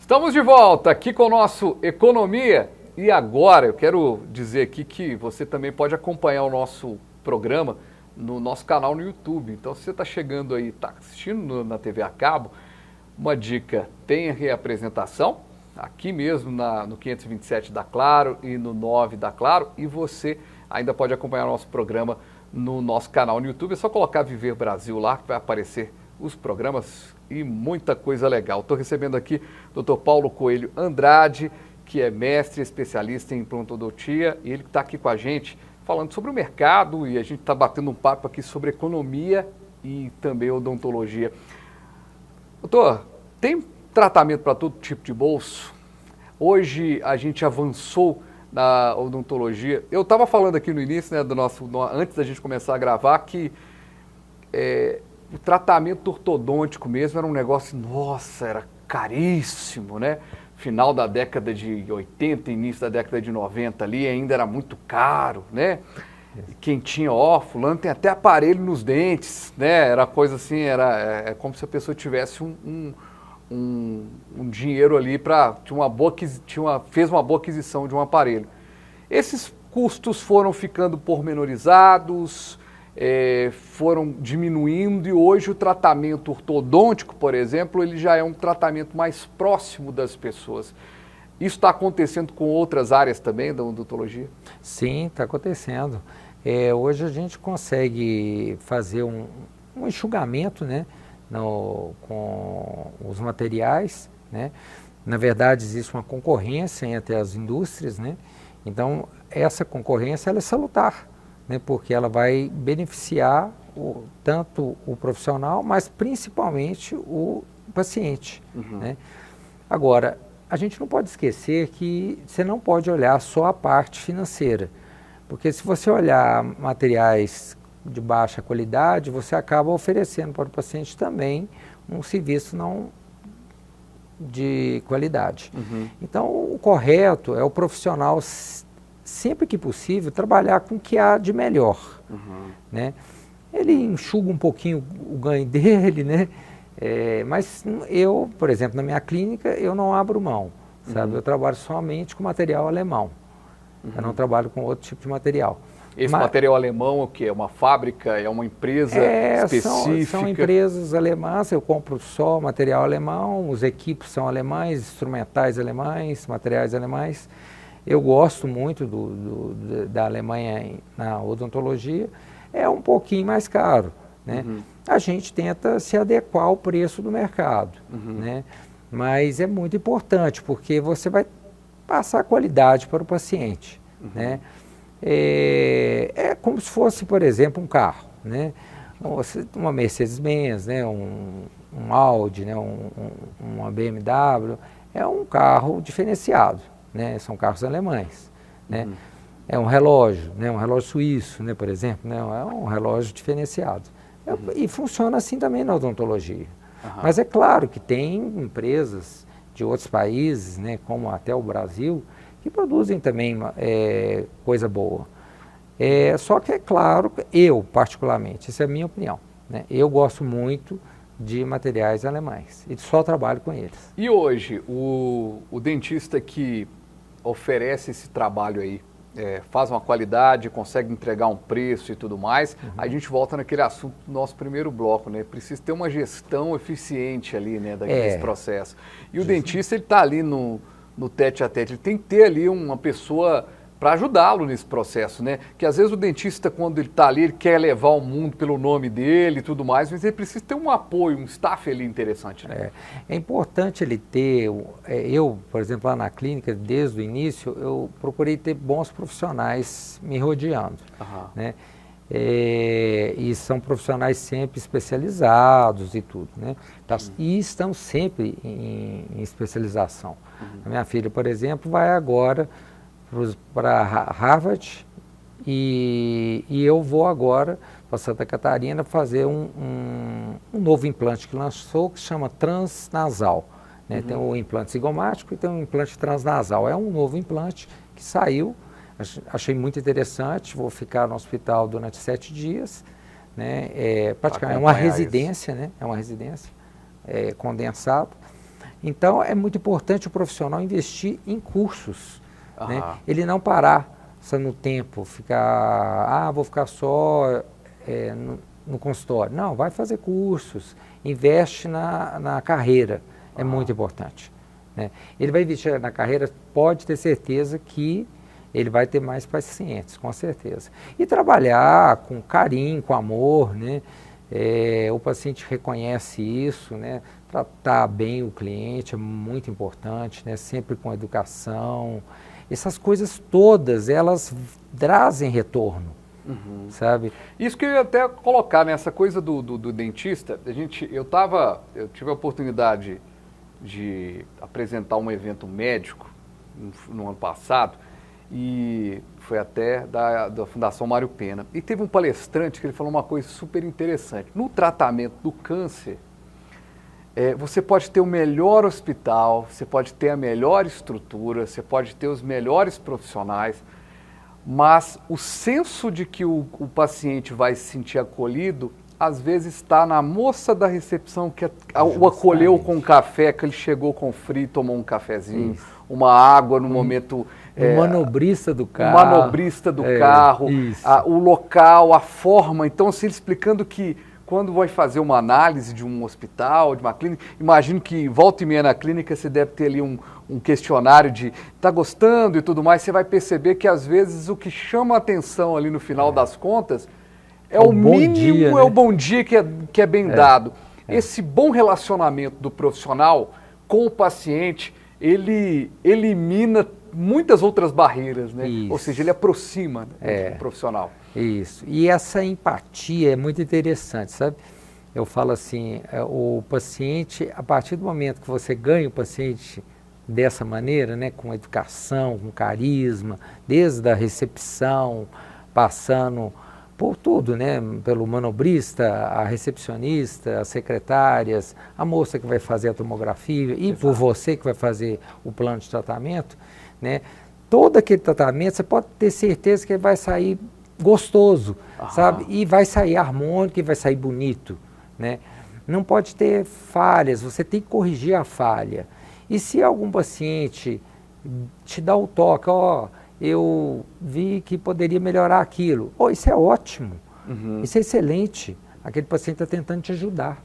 Estamos de volta aqui com o nosso Economia. E agora eu quero dizer aqui que você também pode acompanhar o nosso programa no nosso canal no YouTube. Então, se você está chegando aí, está assistindo na TV a cabo, uma dica, tem a reapresentação, aqui mesmo no 527 da Claro e no 9 da Claro. E você ainda pode acompanhar o nosso programa no nosso canal no YouTube. É só colocar Viver Brasil lá, que vai aparecer os programas e muita coisa legal. Estou recebendo aqui o Dr. Paulo Coelho Andrade, que é mestre especialista em implantodontia, e ele está aqui com a gente falando sobre o mercado, e a gente está batendo um papo aqui sobre economia e também odontologia. Doutor, tem tratamento para todo tipo de bolso? Hoje a gente avançou na odontologia. Eu estava falando aqui no início, né, antes da gente começar a gravar, que o tratamento ortodôntico mesmo era um negócio, nossa, era caríssimo, né? Final da década de 80, início da década de 90 ali, ainda era muito caro, né? Quem tinha, fulano tem até aparelho nos dentes, né? Era coisa assim, é como se a pessoa tivesse um dinheiro ali fez uma boa aquisição de um aparelho. Esses custos foram ficando pormenorizados, foram diminuindo, e hoje o tratamento ortodôntico, por exemplo, ele já é um tratamento mais próximo das pessoas. Isso está acontecendo com outras áreas também da odontologia? Sim, está acontecendo. Hoje a gente consegue fazer um enxugamento, né, com os materiais, né? Na verdade, existe uma concorrência entre as indústrias, né? Então, essa concorrência ela é salutar, né, porque ela vai beneficiar tanto o profissional, mas principalmente o paciente. Uhum. Né? Agora, a gente não pode esquecer que você não pode olhar só a parte financeira, porque se você olhar materiais de baixa qualidade, você acaba oferecendo para o paciente também um serviço não de qualidade. Uhum. Então, o correto é o profissional, sempre que possível, trabalhar com o que há de melhor. Uhum. Né? Ele enxuga um pouquinho o ganho dele, né? Mas eu, por exemplo, na minha clínica, eu não abro mão, sabe? Eu trabalho somente com material alemão. Eu não trabalho com outro tipo de material. Esse material alemão é o quê? É uma fábrica? É uma empresa específica? São empresas alemãs, eu compro só material alemão, os equipos são alemães, instrumentais alemães, materiais alemães. Eu gosto muito da Alemanha na odontologia, é um pouquinho mais caro, né? Uhum. A gente tenta se adequar ao preço do mercado, né? Mas é muito importante, porque você vai passar qualidade para o paciente, né? É como se fosse, por exemplo, um carro, né? Uma Mercedes-Benz, né? um Audi, né? Uma BMW, é um carro diferenciado. Né, são carros alemães, né? É um relógio, né, um relógio suíço, né, por exemplo, né, é um relógio diferenciado. E funciona assim também na odontologia. Mas é claro que tem empresas de outros países, né, como até o Brasil, que produzem também coisa boa. Só que é claro, eu particularmente, essa é a minha opinião, né, eu gosto muito de materiais alemães e só trabalho com eles. E hoje, o dentista que oferece esse trabalho aí, faz uma qualidade, consegue entregar um preço e tudo mais, aí a gente volta naquele assunto do nosso primeiro bloco, né? Precisa ter uma gestão eficiente ali, né, daquele processo. E o dentista, ele está ali no tete a tete, ele tem que ter ali uma pessoa para ajudá-lo nesse processo, né? Que às vezes o dentista, quando ele está ali, ele quer levar o mundo pelo nome dele e tudo mais, mas ele precisa ter um apoio, um staff ali interessante, né? É importante ele ter, eu, por exemplo, lá na clínica, desde o início, eu procurei ter bons profissionais me rodeando, né? E são profissionais sempre especializados e tudo, né? E estão sempre em especialização. A minha filha, por exemplo, vai agora para Harvard e eu vou agora para Santa Catarina fazer um novo implante que lançou, que se chama transnasal. Né? Tem o implante zigomático e tem o implante transnasal. É um novo implante que saiu, achei muito interessante, vou ficar no hospital durante 7 dias. Né? Praticamente é uma residência, né? É uma residência condensada. Então, é muito importante o profissional investir em cursos, né? Aham. Ele não parar só no tempo, vou ficar só no consultório. Não, vai fazer cursos, investe na carreira, é muito importante, né? Ele vai investir na carreira, pode ter certeza que ele vai ter mais pacientes, com certeza. E trabalhar com carinho, com amor, né? O paciente reconhece isso, né? Tratar bem o cliente é muito importante, né? Sempre com educação. Essas coisas todas, elas trazem retorno, sabe? Isso que eu ia até colocar nessa coisa do dentista. Eu tive a oportunidade de apresentar um evento médico no ano passado, e foi até da Fundação Mário Pena. E teve um palestrante que ele falou uma coisa super interessante. No tratamento do câncer, você pode ter o melhor hospital, você pode ter a melhor estrutura, você pode ter os melhores profissionais, mas o senso de que o paciente vai se sentir acolhido, às vezes está na moça da recepção que o acolheu com um café, que ele chegou com frio, tomou um cafezinho, uma água no momento... O manobrista do carro. O manobrista do carro, o local, a forma. Então, assim, ele explicando que quando vai fazer uma análise de um hospital, de uma clínica, imagino que volta e meia na clínica você deve ter ali um questionário de tá gostando e tudo mais, você vai perceber que às vezes o que chama a atenção ali no final das contas é o mínimo, dia, né? É o bom dia que é bem dado. Esse bom relacionamento do profissional com o paciente, ele elimina muitas outras barreiras, né? Isso. Ou seja, ele aproxima, né, o profissional. Isso. E essa empatia é muito interessante, sabe? Eu falo assim, o paciente, a partir do momento que você ganha o paciente dessa maneira, né, com educação, com carisma, desde a recepção, passando por tudo, né, pelo manobrista, a recepcionista, as secretárias, a moça que vai fazer a tomografia e por você que vai fazer o plano de tratamento, né? Todo aquele tratamento, você pode ter certeza que ele vai sair gostoso, sabe? E vai sair harmônico e vai sair bonito, né? Não pode ter falhas, você tem que corrigir a falha. E se algum paciente te dá o toque, eu vi que poderia melhorar aquilo, isso é ótimo, isso é excelente. Aquele paciente está tentando te ajudar,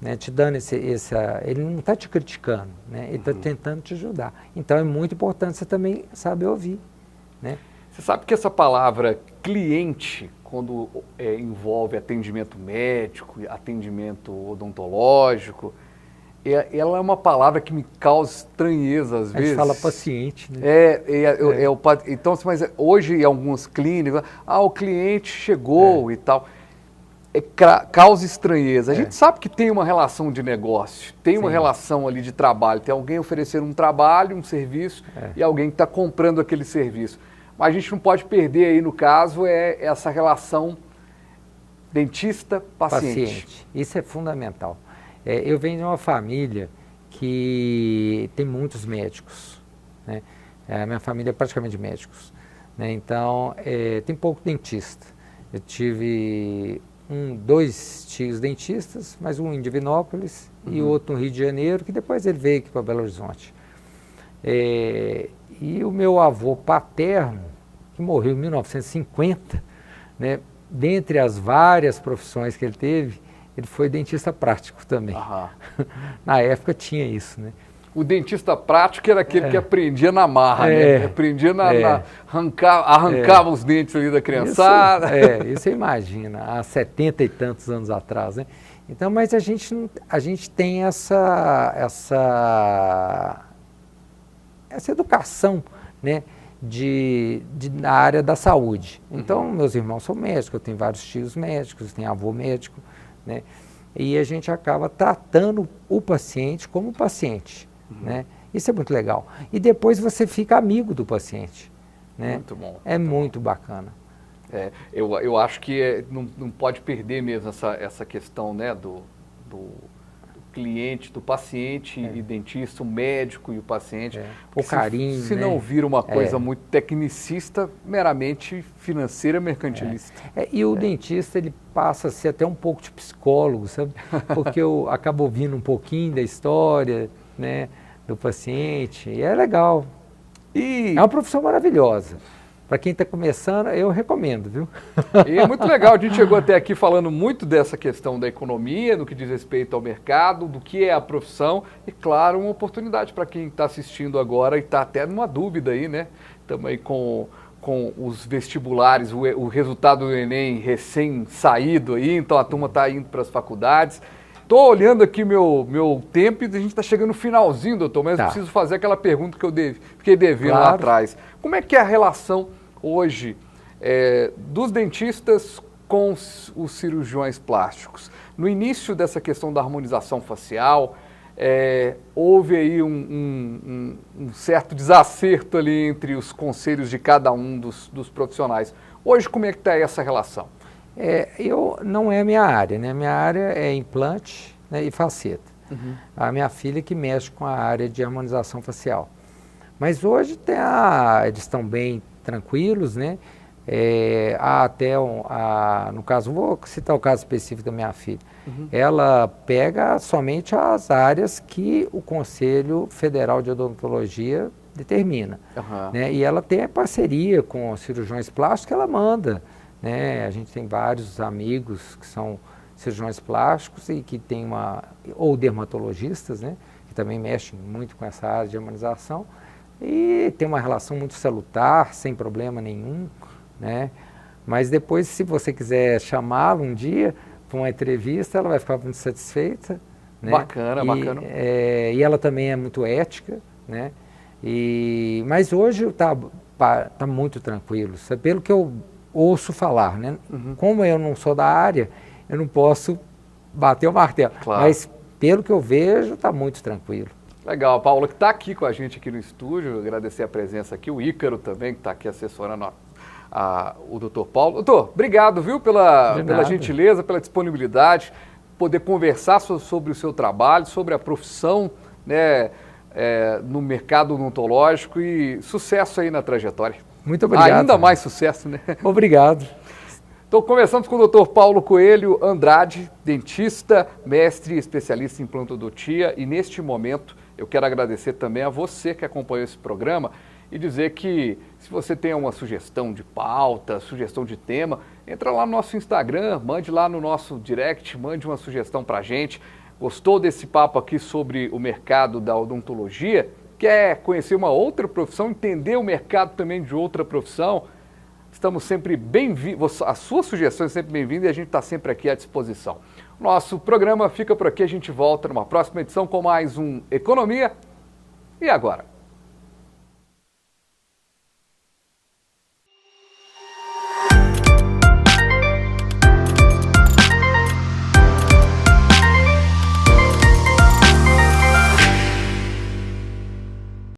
né? Te dando ele não está te criticando, né? Ele está tentando te ajudar. Então é muito importante você também saber ouvir, né? Você sabe que essa palavra cliente, quando envolve atendimento médico, atendimento odontológico, ela é uma palavra que me causa estranheza às vezes. A gente fala paciente, né? Então, mas hoje em algumas clínicas, o cliente chegou e tal. Causa estranheza. A gente sabe que tem uma relação de negócio, tem uma relação ali de trabalho, tem alguém oferecendo um trabalho, um serviço, e alguém que está comprando aquele serviço. Mas a gente não pode perder aí, no caso, essa relação dentista-paciente. Isso é fundamental. Eu venho de uma família que tem muitos médicos, né? A minha família é praticamente médicos, né? Então, tem pouco dentista. Eu tive 2 tios dentistas, mais um em Divinópolis e outro no Rio de Janeiro, que depois ele veio aqui para Belo Horizonte. E o meu avô paterno, que morreu em 1950, né, dentre as várias profissões que ele teve, ele foi dentista prático também. Na época tinha isso, né? O dentista prático era aquele que aprendia na marra, né? Aprendia arrancava os dentes ali da criançada. Isso você imagina, há 70 e tantos anos atrás, né? Então, mas a gente tem essa educação, né, na área da saúde. Então, meus irmãos são médicos, eu tenho vários tios médicos, tenho avô médico, né? E a gente acaba tratando o paciente como paciente, né? Isso é muito legal. E depois você fica amigo do paciente, né? Muito bom. É muito bacana. Eu acho que não pode perder mesmo essa questão, né, do cliente, do paciente e dentista, o médico e o paciente. O carinho, se não vira uma coisa muito tecnicista, meramente financeira, mercantilista. E o dentista, ele passa a ser até um pouco de psicólogo, sabe? Porque eu acabo ouvindo um pouquinho da história, né, do paciente, e é legal. E É uma profissão maravilhosa. Para quem está começando, eu recomendo, viu? E é muito legal, a gente chegou até aqui falando muito dessa questão da economia, no que diz respeito ao mercado, do que é a profissão e, claro, uma oportunidade para quem está assistindo agora e está até numa dúvida aí, né? Também com os vestibulares, o resultado do Enem recém-saído aí, então a turma está indo para as faculdades. Estou olhando aqui meu tempo e a gente está chegando no finalzinho, doutor, mas eu preciso fazer aquela pergunta que eu fiquei devendo lá atrás. Como é que é a relação hoje dos dentistas com os cirurgiões plásticos? No início dessa questão da harmonização facial, houve aí um certo desacerto ali entre os conselhos de cada um dos profissionais. Hoje, como é que está essa relação? Não é a minha área, né? Minha área é implante, né, e faceta. Uhum. A minha filha que mexe com a área de harmonização facial. Mas hoje eles estão bem tranquilos, né? Há até, no caso, vou citar o caso específico da minha filha. Uhum. Ela pega somente as áreas que o Conselho Federal de Odontologia determina. Uhum. Né? E ela tem parceria com cirurgiões plásticos que ela manda. Né? A gente tem vários amigos que são cirurgiões plásticos e que tem ou dermatologistas, né? Que também mexem muito com essa área de harmonização e tem uma relação muito salutar, sem problema nenhum, né? Mas depois, se você quiser chamá-la um dia para uma entrevista, ela vai ficar muito satisfeita, né? Bacana, bacana. E ela também é muito ética, né? Mas hoje tá muito tranquilo, sabe? Pelo que eu ouço falar, né? Uhum. Como eu não sou da área, eu não posso bater o martelo. Claro. Mas pelo que eu vejo, está muito tranquilo. Legal, Paulo, que está aqui com a gente aqui no estúdio, agradecer a presença aqui, o Ícaro também, que está aqui assessorando o doutor Paulo. Doutor, obrigado, viu, pela gentileza, pela disponibilidade, poder conversar sobre o seu trabalho, sobre a profissão, né, no mercado odontológico e sucesso aí na trajetória. Muito obrigado. Ainda mais sucesso, né? Obrigado. Então, conversamos com o Dr. Paulo Coelho Andrade, dentista, mestre e especialista em implantodontia. E neste momento, eu quero agradecer também a você que acompanhou esse programa e dizer que se você tem uma sugestão de pauta, sugestão de tema, entra lá no nosso Instagram, mande lá no nosso direct, mande uma sugestão para a gente. Gostou desse papo aqui sobre o mercado da odontologia? Quer conhecer uma outra profissão, entender o mercado também de outra profissão? Estamos sempre bem-vindos, as suas sugestões são sempre bem-vindas e a gente está sempre aqui à disposição. Nosso programa fica por aqui, a gente volta numa próxima edição com mais um Economia. E agora?